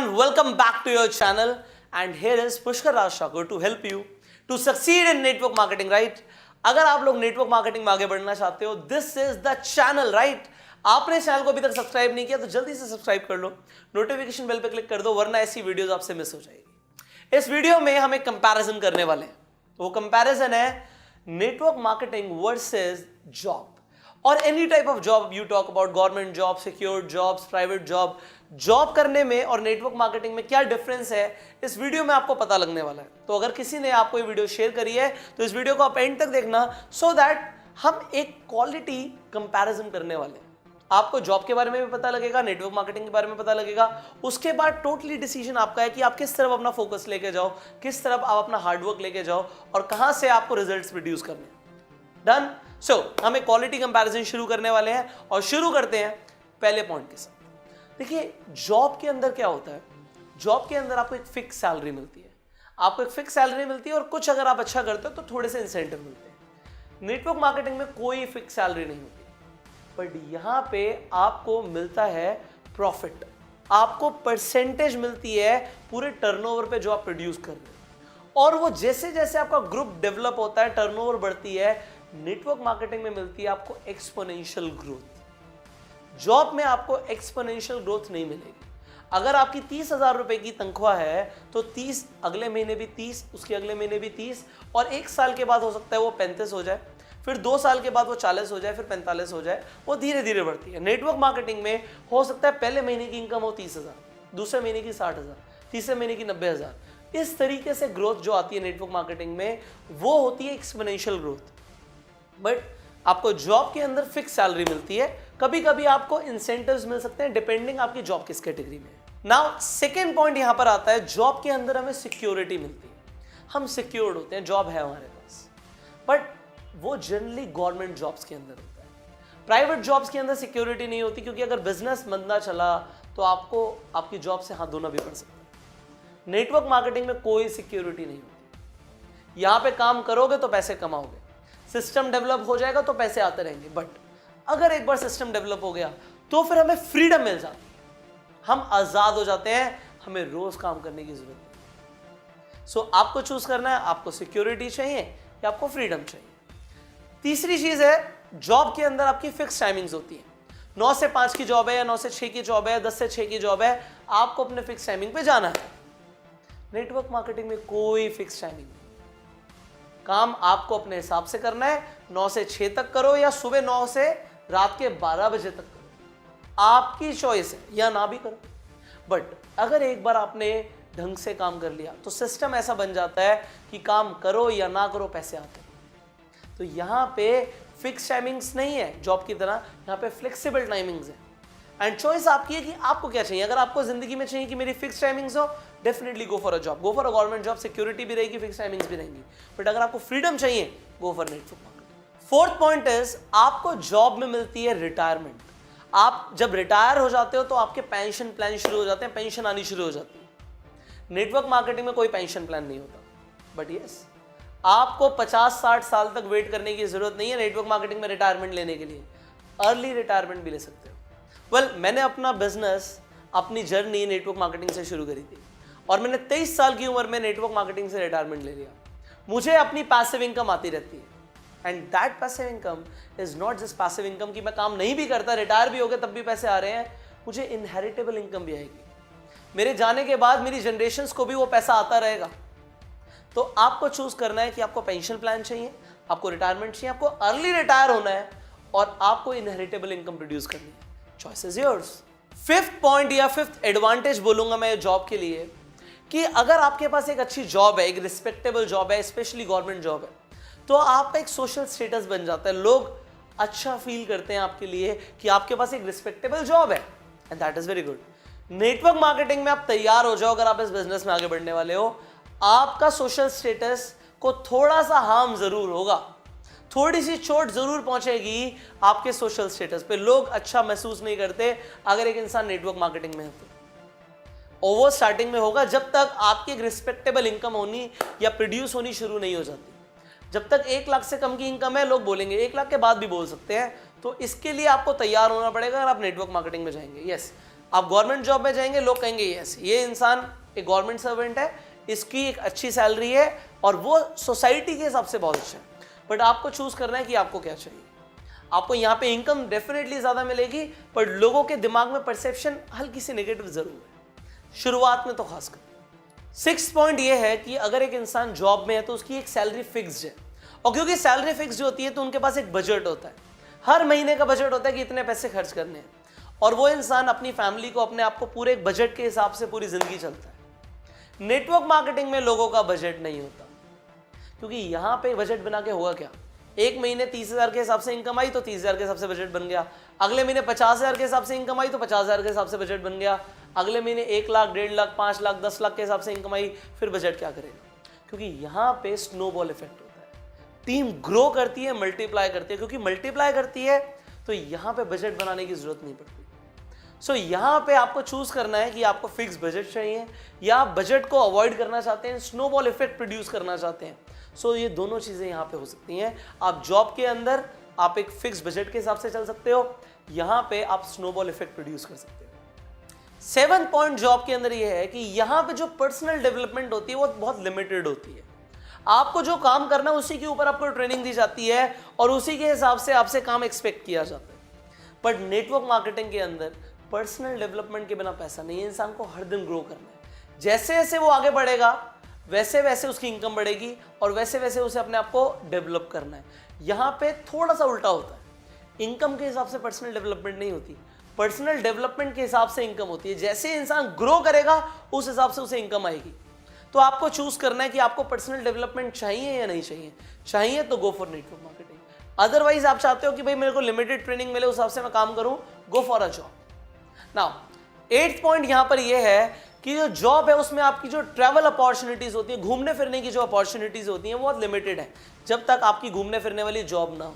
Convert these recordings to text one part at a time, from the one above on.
everyone, welcome back to your channel and here is Pushkar Raj Thakur to help you to succeed in network marketing, right? अगर आप लोग network marketing में आगे बढ़ना चाहते हो, this is the channel, right? आपने channel को अभी तक सब्सक्राइब नहीं किया तो जल्दी से सब्सक्राइब कर लो, नोटिफिकेशन बेल पे क्लिक कर दो, वरना ऐसी वीडियोस आपसे मिस हो जाएगी। इस वीडियो में हम एक कंपैरिजन करने वाले हैं। वो कंपैरिजन है नेटवर्क मार्केटिंग वर्सेस जॉब और any type of job you talk about, government job, secured jobs, private job करने में और नेटवर्क मार्केटिंग में क्या डिफरेंस है, इस वीडियो में आपको पता लगने वाला है। तो अगर किसी ने आपको ये वीडियो शेयर करी है तो इस वीडियो को आप एंड तक देखना, सो दैट हम एक क्वालिटी कंपैरिजन करने वाले हैं। आपको जॉब के बारे में भी पता लगेगा, नेटवर्क मार्केटिंग के बारे में पता लगेगा। उसके बाद टोटली डिसीजन आपका है कि आप किस तरफ अपना फोकस लेके जाओ, किस तरफ आप अपना हार्डवर्क लेके जाओ और कहां से आपको रिजल्ट्स प्रोड्यूस करने हैं। डन? सो हम एक क्वालिटी कंपैरिजन शुरू करने वाले हैं और शुरू करते हैं पहले पॉइंट के साथ। देखिए, जॉब के अंदर क्या होता है, जॉब के अंदर आपको एक फिक्स सैलरी मिलती है, आपको एक फिक्स सैलरी मिलती है और कुछ अगर आप अच्छा करते हो तो थोड़े से इंसेंटिव मिलते हैं। नेटवर्क मार्केटिंग में कोई फिक्स सैलरी नहीं होती, बट यहां पे आपको मिलता है प्रॉफिट, आपको परसेंटेज मिलती है पूरे टर्नओवर पे जो आप प्रोड्यूस कर रहे हो। और वो जैसे जैसे आपका ग्रुप डेवलप होता है, टर्नओवर बढ़ती है, नेटवर्क मार्केटिंग में मिलती है आपको एक्सपोनेंशियल ग्रोथ। जॉब में आपको एक्सपोनेंशियल ग्रोथ नहीं मिलेगी। अगर आपकी 30,000 रुपए की तनख्वाह है तो 30, अगले महीने भी 30, उसके अगले महीने भी 30 और एक साल के बाद हो सकता है वो 35 हो जाए, फिर 2 साल के बाद वो 40 हो जाए, फिर 45 हो जाए। वो धीरे धीरे बढ़ती है। नेटवर्क मार्केटिंग में हो सकता है पहले महीने की इनकम हो 30,000, दूसरे महीने की 60,000, तीसरे महीने की 90,000। इस तरीके से ग्रोथ जो आती है नेटवर्क मार्केटिंग में वो होती है एक्सपोनेंशियल ग्रोथ। बट आपको जॉब के अंदर फिक्स सैलरी मिलती है, कभी कभी आपको इंसेंटिव्स मिल सकते हैं डिपेंडिंग आपकी जॉब किस कैटेगरी में है। नाउ सेकेंड पॉइंट यहां पर आता है, जॉब के अंदर हमें सिक्योरिटी मिलती है, हम सिक्योर्ड होते हैं, जॉब है हमारे पास। बट वो जनरली गवर्नमेंट जॉब्स के अंदर होता है। प्राइवेट जॉब्स के अंदर सिक्योरिटी नहीं होती, क्योंकि अगर बिजनेस मंदा चला तो आपको आपकी जॉब से हाथ धोना भी पड़ सकता है। नेटवर्क मार्केटिंग में कोई सिक्योरिटी नहीं होती। यहां पे काम करोगे तो पैसे कमाओगे, सिस्टम डेवलप हो जाएगा तो पैसे आते रहेंगे। बट अगर एक बार सिस्टम डेवलप हो गया तो फिर हमें फ्रीडम मिल जाती है, हम आजाद हो जाते हैं, हमें रोज काम करने की जरूरत नहीं। सो आपको चूज करना है, आपको सिक्योरिटी चाहिए या आपको फ्रीडम चाहिए। तीसरी चीज है, जॉब के अंदर आपकी फिक्स टाइमिंग्स होती है। 9 से 5 की जॉब है या 9 से 6 की जॉब है, 10 से 6 की जॉब है, आपको अपने फिक्स टाइमिंग पे जाना है। नेटवर्क मार्केटिंग में कोई फिक्स टाइमिंग नहीं, काम आपको अपने हिसाब से करना है। 9 से 6 तक करो या सुबह 9 से रात के 12 बजे तक करो, आपकी चॉइस है, या ना भी करो। बट अगर एक बार आपने ढंग से काम कर लिया तो सिस्टम ऐसा बन जाता है कि काम करो या ना करो पैसे आते हैं। तो यहाँ पे फिक्स टाइमिंग्स नहीं है जॉब की तरह, यहाँ पे फ्लेक्सिबल टाइमिंग्स है एंड चॉइस आपकी है कि आपको क्या चाहिए। अगर आपको जिंदगी में चाहिए कि मेरी फिक्स टाइमिंग्स हो, definitely go for a job, go for a government job, security भी रहेगी, फिक्स टाइमिंग्स भी रहेंगी। बट अगर आपको फ्रीडम चाहिए, go for network marketing. Fourth point is, आपको जॉब में मिलती है रिटायरमेंट। आप जब रिटायर हो जाते हो तो आपके पेंशन प्लान शुरू हो जाते हैं, पेंशन आनी शुरू हो जाती है। नेटवर्क मार्केटिंग में कोई पेंशन प्लान नहीं होता, बट यस, आपको 50-60 साल तक वेट करने की जरूरत नहीं है नेटवर्क मार्केटिंग में रिटायरमेंट लेने के लिए। अर्ली रिटायरमेंट भी ले सकते हो। वेल, मैंने अपना बिजनेस, अपनी जर्नी नेटवर्क मार्केटिंग से शुरू करी थी और मैंने 23 साल की उम्र में नेटवर्क मार्केटिंग से रिटायरमेंट ले लिया। मुझे अपनी पैसिव इनकम आती रहती है and that passive income is not just passive income कि मैं काम नहीं भी करता, रिटायर भी हो गया तब भी पैसे आ रहे हैं। मुझे इनहेरिटेबल इनकम भी आएगी, मेरे जाने के बाद मेरी जनरेशन्स को भी वो पैसा आता रहेगा। तो आपको चूज करना है कि आपको पेंशन प्लान चाहिए, आपको रिटायरमेंट चाहिए, आपको अर्ली रिटायर होना है और आपको इनहेरिटेबल इनकम प्रोड्यूस करनी है। Choice is yours. Fifth point या फिफ्थ एडवांटेज बोलूंगा मैं जॉब के लिए कि अगर आपके पास एक अच्छी जॉब है, एक रिस्पेक्टेबल जॉब है, स्पेशली गवर्नमेंट जॉब है, तो आपका एक सोशल स्टेटस बन जाता है। लोग अच्छा फील करते हैं आपके लिए कि आपके पास एक रिस्पेक्टेबल जॉब है and that is very good. Network marketing में आप तैयार हो जाओ, अगर आप इस बिजनेस में आगे बढ़ने वाले हो, आपका सोशल स्टेटस को थोड़ा सा हार्म जरूर होगा, थोड़ी सी चोट जरूर पहुंचेगी आपके सोशल स्टेटस पे। लोग अच्छा महसूस नहीं करते अगर एक इंसान नेटवर्क मार्केटिंग में है तो। ओवर स्टार्टिंग में होगा, जब तक आपकी एक रिस्पेक्टेबल इनकम होनी या प्रोड्यूस होनी शुरू नहीं हो जाती। जब तक 1 लाख से कम की इनकम है, लोग बोलेंगे, 1 लाख के बाद भी बोल सकते हैं। तो इसके लिए आपको तैयार होना पड़ेगा अगर आप नेटवर्क मार्केटिंग में जाएंगे। यस, आप गवर्नमेंट जॉब में जाएंगे, लोग कहेंगे यस ये इंसान एक गवर्नमेंट सर्वेंट है, इसकी एक अच्छी सैलरी है और वो सोसाइटी के हिसाब से बहुत अच्छा है। बट आपको चूज करना है कि आपको क्या चाहिए। आपको यहाँ पे इनकम डेफिनेटली ज्यादा मिलेगी, पर लोगों के दिमाग में परसेप्शन हल्की सी नेगेटिव जरूर है, शुरुआत में तो खासकर। 6 पॉइंट ये है कि अगर एक इंसान जॉब में है तो उसकी एक सैलरी फिक्स्ड है, और क्योंकि सैलरी फिक्स्ड होती है तो उनके पास एक बजट होता है, हर महीने का बजट होता है कि इतने पैसे खर्च करने हैं, और वो इंसान अपनी फैमिली को, अपने आप को पूरे एक बजट के हिसाब से पूरी जिंदगी चलता है। नेटवर्क मार्केटिंग में लोगों का बजट नहीं होता, क्योंकि यहां पे बजट बना के होगा क्या, एक महीने 30,000 के हिसाब से इनकम आई तो 30,000 के हिसाब से बजट बन गया, अगले महीने 50,000 के हिसाब से इनकम आई तो 50,000 के हिसाब से बजट बन गया, अगले महीने 1 लाख, 1.5 लाख, 5 लाख, 10 लाख के हिसाब से इनकम आई, फिर बजट क्या करेगा? क्योंकि यहाँ पे स्नोबॉल इफेक्ट होता है, टीम ग्रो करती है, मल्टीप्लाई करती है, क्योंकि मल्टीप्लाई करती है तो यहाँ पे बजट बनाने की जरूरत नहीं पड़ती। सो यहाँ पे आपको चूज करना है कि आपको फिक्स बजट चाहिए या आप बजट को अवॉइड करना चाहते हैं, स्नोबॉल इफेक्ट प्रोड्यूस करना चाहते हैं। सो ये दोनों चीजें यहाँ पे हो सकती हैं। आप जॉब के अंदर आप एक फिक्स बजट के हिसाब से चल सकते हो, यहाँ पे आप स्नोबॉल इफेक्ट प्रोड्यूस कर सकते हो। 7 पॉइंट जॉब के अंदर ये है कि यहाँ पे जो पर्सनल डेवलपमेंट होती है वो बहुत लिमिटेड होती है। आपको जो काम करना है उसी के ऊपर आपको ट्रेनिंग दी जाती है और उसी के हिसाब से आपसे काम एक्सपेक्ट किया जाता है। बट नेटवर्क मार्केटिंग के अंदर पर्सनल डेवलपमेंट के बिना पैसा नहीं है। इंसान को हर दिन ग्रो करना है, जैसे जैसे वो आगे बढ़ेगा वैसे वैसे उसकी इनकम बढ़ेगी और वैसे वैसे उसे अपने आप को डेवलप करना है। यहाँ पे थोड़ा सा उल्टा होता है, इनकम के हिसाब से पर्सनल डेवलपमेंट नहीं होती, पर्सनल डेवलपमेंट के हिसाब से इनकम होती है। जैसे इंसान ग्रो करेगा उस हिसाब से उसे इनकम आएगी। तो आपको चूज करना है कि आपको पर्सनल डेवलपमेंट चाहिए या नहीं चाहिए। चाहिए तो go for network marketing, otherwise आप चाहते हो कि भाई मेरे को लिमिटेड ट्रेनिंग मिले उस हिसाब से मैं काम करूं, go for a job. Now 8th point यहां पर यह है कि जो जॉब है उसमें आपकी जो ट्रैवल अपॉर्चुनिटीज होती है, घूमने फिरने की जो अपॉर्चुनिटीज होती हैं वो बहुत लिमिटेड है, जब तक आपकी घूमने फिरने वाली जॉब ना हो।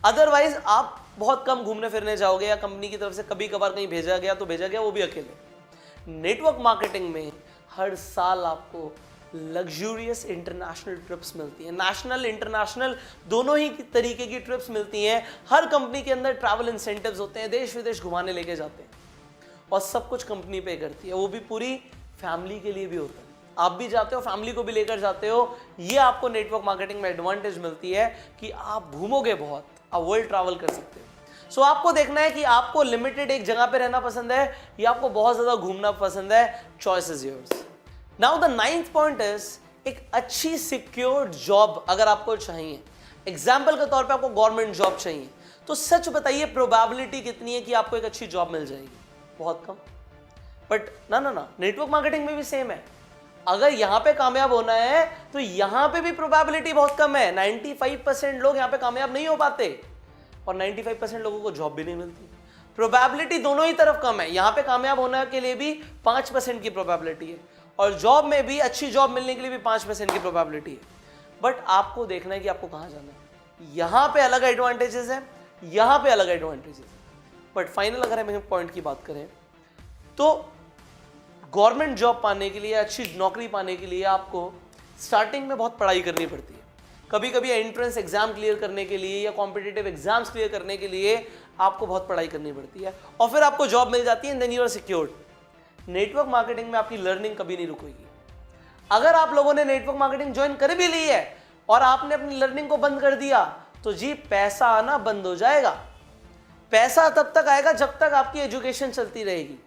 अदरवाइज आप बहुत कम घूमने फिरने जाओगे या कंपनी की तरफ से कभी कभार कहीं भेजा गया तो भेजा गया, वो भी अकेले। नेटवर्क मार्केटिंग में हर साल आपको लग्जूरियस इंटरनेशनल ट्रिप्स मिलती हैं, नेशनल इंटरनेशनल दोनों ही तरीके की ट्रिप्स मिलती हैं। हर कंपनी के अंदर ट्रैवल इंसेंटिव्स होते हैं, देश विदेश घुमाने लेके जाते हैं और सब कुछ कंपनी पे करती है, वो भी पूरी फैमिली के लिए भी होता है। आप भी जाते हो, फैमिली को भी लेकर जाते हो। ये आपको नेटवर्क मार्केटिंग में एडवांटेज मिलती है कि आप घूमोगे बहुत, आप वर्ल्ड ट्रैवल कर सकते हो। सो आपको देखना है कि आपको लिमिटेड एक जगह पे रहना पसंद है या आपको बहुत ज्यादा घूमना पसंद है। Choice is yours. Now the 9th point is एक अच्छी सिक्योर्ड जॉब अगर आपको चाहिए, एग्जाम्पल के तौर पे आपको गवर्नमेंट जॉब चाहिए, तो सच बताइए प्रोबेबिलिटी कितनी है कि आपको एक अच्छी जॉब मिल जाएगी? बहुत कम। बट ना नेटवर्क मार्केटिंग में भी सेम है। अगर यहां पे कामयाब होना है तो यहां पे भी प्रोबेबिलिटी बहुत कम है। 95% लोग यहां पे कामयाब नहीं हो पाते और 95% लोगों को जॉब भी नहीं मिलती। प्रोबेबिलिटी दोनों ही तरफ कम है, यहां पे कामयाब होने के लिए भी 5% की प्रोबेबिलिटी है और जॉब में भी अच्छी जॉब मिलने के लिए भी 5% की प्रोबेबिलिटी है। बट आपको देखना है कि आपको कहां जाना है। यहां पे अलग एडवांटेजेस है, यहां पे अलग एडवांटेजेस है। बट फाइनल अगर हम पॉइंट की बात करें तो गवर्नमेंट जॉब पाने के लिए, अच्छी नौकरी पाने के लिए आपको स्टार्टिंग में बहुत पढ़ाई करनी पड़ती है। कभी कभी एंट्रेंस एग्जाम क्लियर करने के लिए या कॉम्पिटिटिव एग्जाम्स क्लियर करने के लिए आपको बहुत पढ़ाई करनी पड़ती है और फिर आपको जॉब मिल जाती है, then you are secured. Network marketing में आपकी लर्निंग कभी नहीं रुकेगी। अगर आप लोगों ने नेटवर्क मार्केटिंग ज्वाइन कर भी ली है और आपने अपनी लर्निंग को बंद कर दिया तो जी पैसा आना बंद हो जाएगा। पैसा तब तक आएगा जब तक आपकी एजुकेशन चलती रहेगी।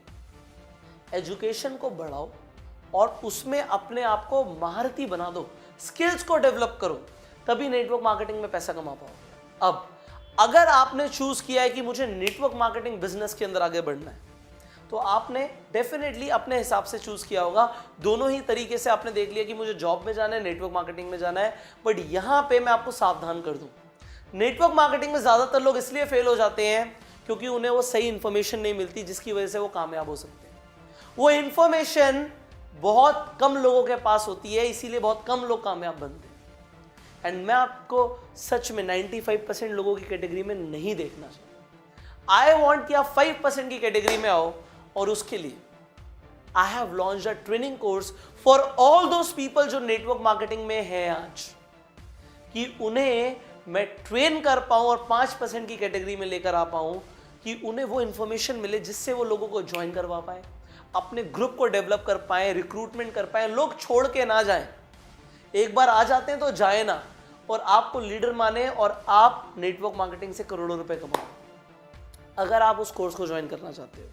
एजुकेशन को बढ़ाओ और उसमें अपने आप को महारती बना दो, स्किल्स को डेवलप करो, तभी नेटवर्क मार्केटिंग में पैसा कमा पाओ। अब अगर आपने चूज किया है कि मुझे नेटवर्क मार्केटिंग बिजनेस के अंदर आगे बढ़ना है तो आपने डेफिनेटली अपने हिसाब से चूज किया होगा। दोनों ही तरीके से आपने देख लिया कि मुझे जॉब में जाना है, नेटवर्क मार्केटिंग में जाना है। बट यहां पे मैं आपको सावधान कर दूं, नेटवर्क मार्केटिंग में ज्यादातर लोग इसलिए फेल हो जाते हैं क्योंकि उन्हें वो सही इंफॉर्मेशन नहीं मिलती जिसकी वजह से वो कामयाब हो सकते हैं। वो इंफॉर्मेशन बहुत कम लोगों के पास होती है, इसीलिए बहुत कम लोग कामयाब बनते हैं। एंड मैं आपको सच में 95% लोगों की कैटेगरी में नहीं देखना चाहता। आई वॉन्ट कि आप 5% की कैटेगरी में आओ और उसके लिए I have launched a training course for all those people जो नेटवर्क मार्केटिंग में है आज, कि उन्हें मैं ट्रेन कर पाऊं और 5% की कैटेगरी में लेकर आ पाऊं कि उन्हें वो इंफॉर्मेशन मिले जिससे वो लोगों को ज्वाइन करवा पाए, अपने ग्रुप को डेवलप कर पाए, रिक्रूटमेंट कर पाए, लोग छोड़ के ना जाएं। एक बार आ जाते हैं तो जाए ना, और आपको लीडर माने और आप नेटवर्क मार्केटिंग से करोड़ों रुपए कमाओ। अगर आप उस कोर्स को ज्वाइन करना चाहते हो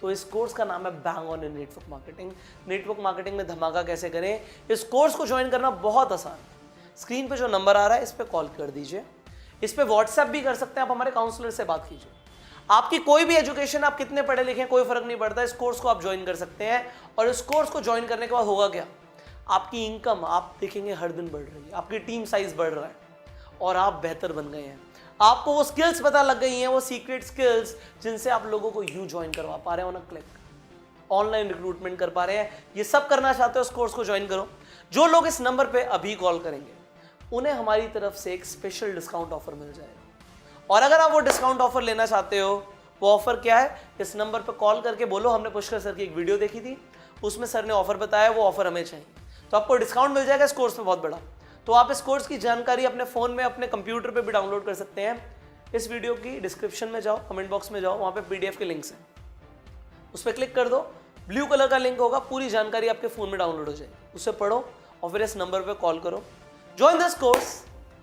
तो इस कोर्स का नाम है bang on in network marketing. Network marketing में धमाका कैसे करें, इस कोर्स को ज्वाइन करना बहुत आसान है। स्क्रीन पे जो नंबर आ रहा है इस पे कॉल कर दीजिए, इस पे व्हाट्सएप भी कर सकते हैं, आप हमारे काउंसलर से बात कीजिए। आपकी कोई भी एजुकेशन, आप कितने पढ़े लिखे हैं, कोई फर्क नहीं पड़ता, इस कोर्स को आप ज्वाइन कर सकते हैं। और इस कोर्स को ज्वाइन करने के बाद होगा क्या, आपकी इनकम आप देखेंगे हर दिन बढ़ रही है, आपकी टीम साइज बढ़ रहा है और आप बेहतर बन गए हैं। आपको वो स्किल्स पता लग गई हैं, वो सीक्रेट स्किल्स जिनसे आप लोगों को यूं ज्वाइन करवा पा रहे हैं on a click, online recruitment कर पा रहे हैं। ये सब करना चाहते हो, इस कोर्स को ज्वाइन करो। जो लोग इस नंबर पे अभी कॉल करेंगे उन्हें हमारी तरफ से एक स्पेशल डिस्काउंट ऑफर मिल जाएगा। और अगर आप वो डिस्काउंट ऑफर लेना चाहते हो, वो ऑफर क्या है, इस नंबर पे कॉल करके बोलो हमने पुष्कर सर की एक वीडियो देखी थी, उसमें सर ने ऑफर बताया, वो ऑफर हमें चाहिए, तो आपको डिस्काउंट मिल जाएगा इस कोर्स में बहुत बड़ा। तो आप इस कोर्स की जानकारी अपने फ़ोन में, अपने कंप्यूटर पे भी डाउनलोड कर सकते हैं। इस वीडियो की डिस्क्रिप्शन में जाओ, कमेंट बॉक्स में जाओ, वहाँ पे पीडीएफ के लिंक्स हैं, उस पर क्लिक कर दो, ब्लू कलर का लिंक होगा, पूरी जानकारी आपके फ़ोन में डाउनलोड हो जाएगी, उसे पढ़ो और फिर इस नंबर पे कॉल करो, ज्वाइन दिस कोर्स।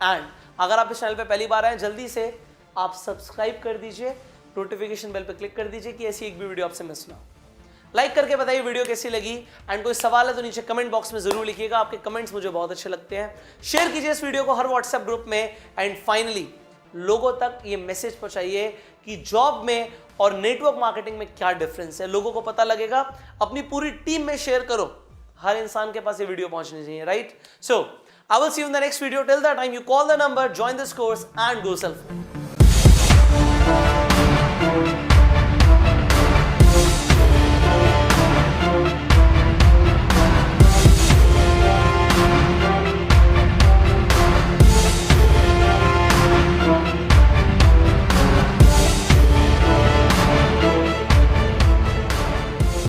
एंड अगर आप इस चैनल पे पहली बार आए, जल्दी से आप सब्सक्राइब कर दीजिए, नोटिफिकेशन बेल पे क्लिक कर दीजिए कि ऐसी एक भी वीडियो आपसे मिस ना हो। लाइक करके बताइए वीडियो कैसी लगी, एंड कोई सवाल है तो नीचे कमेंट बॉक्स में जरूर लिखिएगा, आपके कमेंट्स मुझे बहुत अच्छे लगते हैं। शेयर कीजिए इस वीडियो को हर व्हाट्सएप ग्रुप में। एंड फाइनली लोगों तक ये मैसेज पहुंचाइए कि जॉब में और नेटवर्क मार्केटिंग में क्या डिफरेंस है, लोगों को पता लगेगा। अपनी पूरी टीम में शेयर करो, हर इंसान के पास ये वीडियो पहुंचनी चाहिए, right? So I will see you in the next video. Till that time you call the number, join this course and go self.